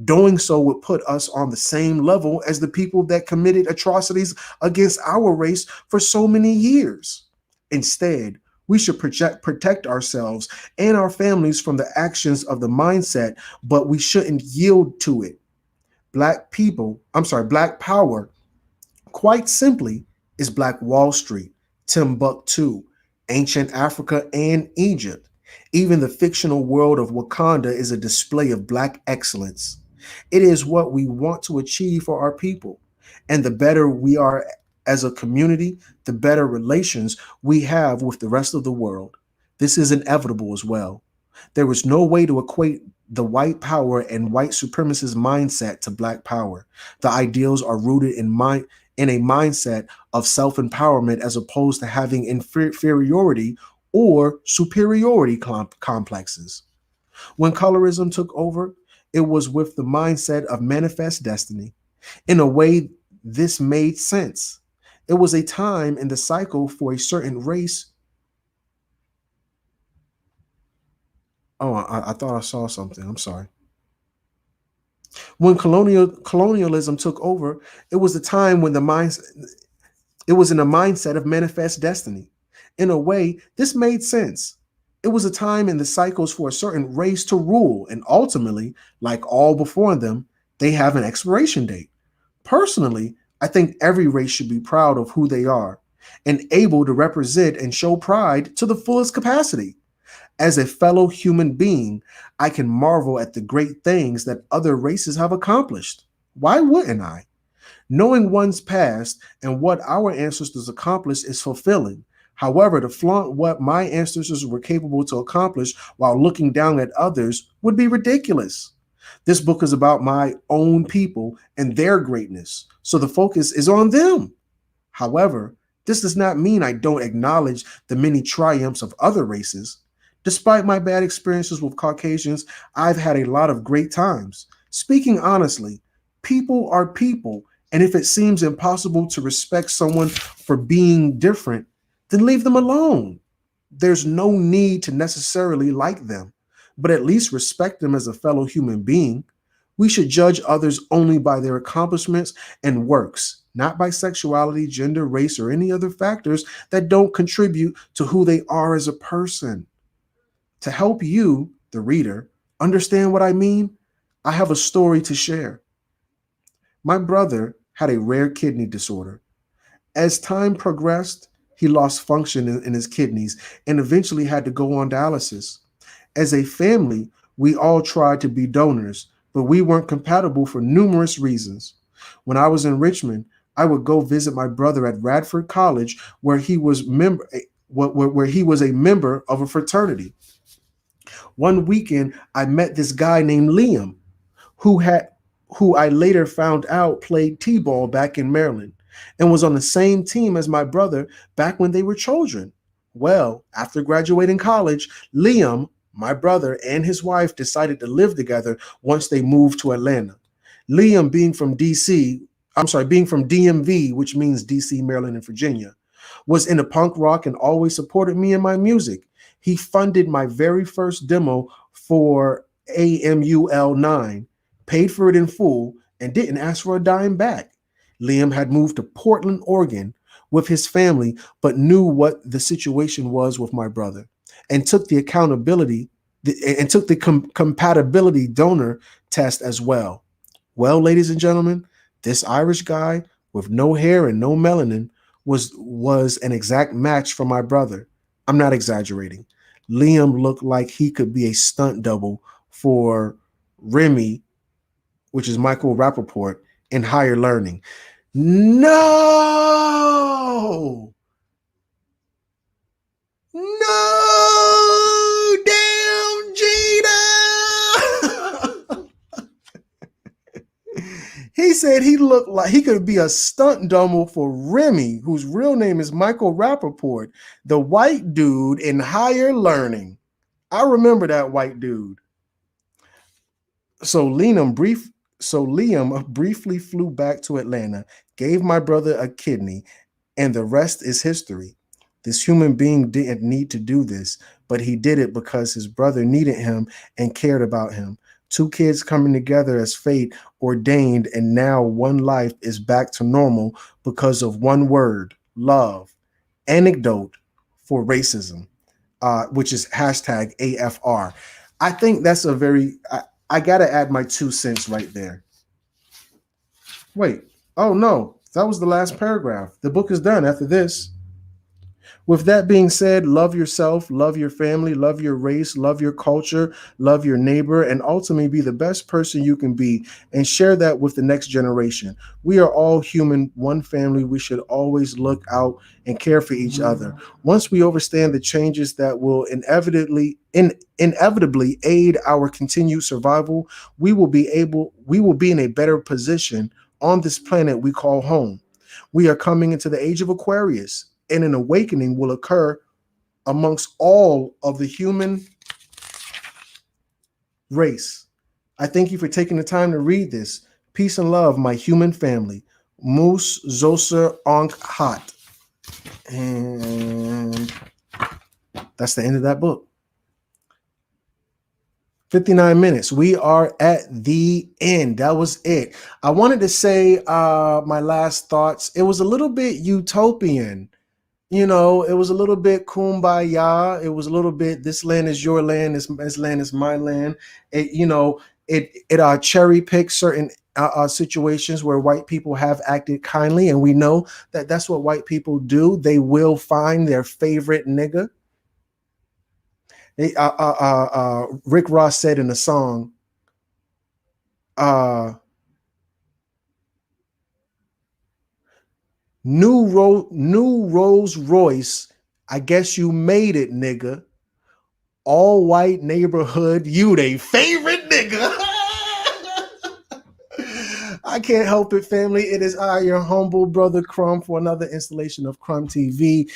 Doing so would put us on the same level as the people that committed atrocities against our race for so many years. Instead, we should protect ourselves and our families from the actions of the mindset, but we shouldn't yield to it. Black power, quite simply, is Black Wall Street, Timbuktu, ancient Africa, and Egypt. Even the fictional world of Wakanda is a display of Black excellence. It is what we want to achieve for our people. And the better we are as a community, the better relations we have with the rest of the world. This is inevitable as well. There is no way to equate the white power and white supremacist mindset to Black power. The ideals are rooted in a mindset of self-empowerment as opposed to having inferiority or superiority complexes. When colorism took over, it was with the mindset of manifest destiny. In a way, this made sense. It was a time in the cycle for a certain race. Oh, I thought I saw something. I'm sorry. When colonialism took over, it was a time when it was in a mindset of manifest destiny. In a way, this made sense. It was a time in the cycles for a certain race to rule, and ultimately, like all before them, they have an expiration date. Personally, I think every race should be proud of who they are and able to represent and show pride to the fullest capacity. As a fellow human being, I can marvel at the great things that other races have accomplished. Why wouldn't I? Knowing one's past and what our ancestors accomplished is fulfilling. However, to flaunt what my ancestors were capable to accomplish while looking down at others would be ridiculous. This book is about my own people and their greatness, so the focus is on them. However, this does not mean I don't acknowledge the many triumphs of other races. Despite my bad experiences with Caucasians, I've had a lot of great times. Speaking honestly, people are people, and if it seems impossible to respect someone for being different, then leave them alone. There's no need to necessarily like them, but at least respect them as a fellow human being. We should judge others only by their accomplishments and works, not by sexuality, gender, race, or any other factors that don't contribute to who they are as a person. To help you, the reader, understand what I mean, I have a story to share. My brother had a rare kidney disorder. As time progressed, he lost function in his kidneys and eventually had to go on dialysis. As a family, we all tried to be donors, but we weren't compatible for numerous reasons. When I was in Richmond, I would go visit my brother at Radford College, where he was a member of a fraternity. One weekend, I met this guy named Liam, who had who I later found out played T-ball back in Maryland and was on the same team as my brother back when they were children. Well, after graduating college, Liam, my brother, and his wife decided to live together once they moved to Atlanta. Liam being from DMV, which means DC, Maryland, and Virginia, was into punk rock and always supported me in my music. He funded my very first demo for AMUL 9, paid for it in full, and didn't ask for a dime back. Liam had moved to Portland, Oregon with his family, but knew what the situation was with my brother and took the compatibility donor test as well. Well, ladies and gentlemen, this Irish guy with no hair and no melanin was an exact match for my brother. I'm not exaggerating. Liam looked like he could be a stunt double for Remy, which is Michael Rappaport, in Higher Learning. No! No! Damn, Gina! He said he looked like he could be a stunt double for Remy, whose real name is Michael Rappaport, the white dude in Higher Learning. I remember that white dude. So Liam briefly flew back to Atlanta, gave my brother a kidney, and the rest is history. This human being didn't need to do this, but he did it because his brother needed him and cared about him. Two kids coming together as fate ordained, and now one life is back to normal because of one word: love. Anecdote for racism, which is hashtag AFR. I think that's I got to add my 2 cents right there. Wait. Oh, no. That was the last paragraph. The book is done after this. With that being said, love yourself, love your family, love your race, love your culture, love your neighbor, and ultimately be the best person you can be and share that with the next generation. We are all human, one family. We should always look out and care for each other. Once we understand the changes that will inevitably aid our continued survival, we will be in a better position on this planet we call home. We are coming into the age of Aquarius, and an awakening will occur amongst all of the human race. I thank you for taking the time to read this. Peace and love, my human family. Moose Zoser Onk Hot. And that's the end of that book. 59 minutes. We are at the end. That was it. I wanted to say my last thoughts. It was a little bit utopian. it was a little bit kumbaya. It was a little bit, this land is your land, this land is my land. It cherry picks certain situations where white people have acted kindly, and we know that that's what white people do. They will find their favorite nigga. Rick Ross said in a song, uh, new Rolls Royce. I guess you made it, nigga. All white neighborhood, you they favorite nigga. I can't help it, family. It is I, your humble brother Crumb, for another installation of Crumb TV.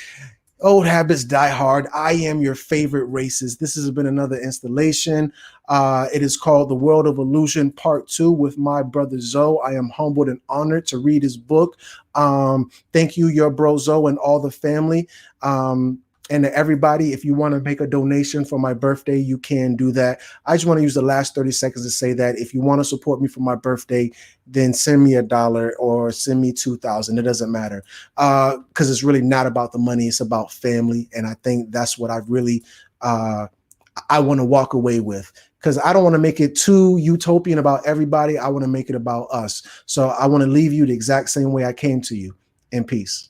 Old habits die hard. I am your favorite racist. This has been another installation. It is called The World of Illusion Part 2 with my brother Zoe. I am humbled and honored to read his book. Thank you, your bro Zoe, and all the family. And to everybody, if you want to make a donation for my birthday, you can do that. I just want to use the last 30 seconds to say that if you want to support me for my birthday, then send me $1 or send me 2,000. It doesn't matter, because it's really not about the money. It's about family, and I think that's what I really I want to walk away with, because I don't want to make it too utopian about everybody. I want to make it about us. So I want to leave you the exact same way I came to you. In peace.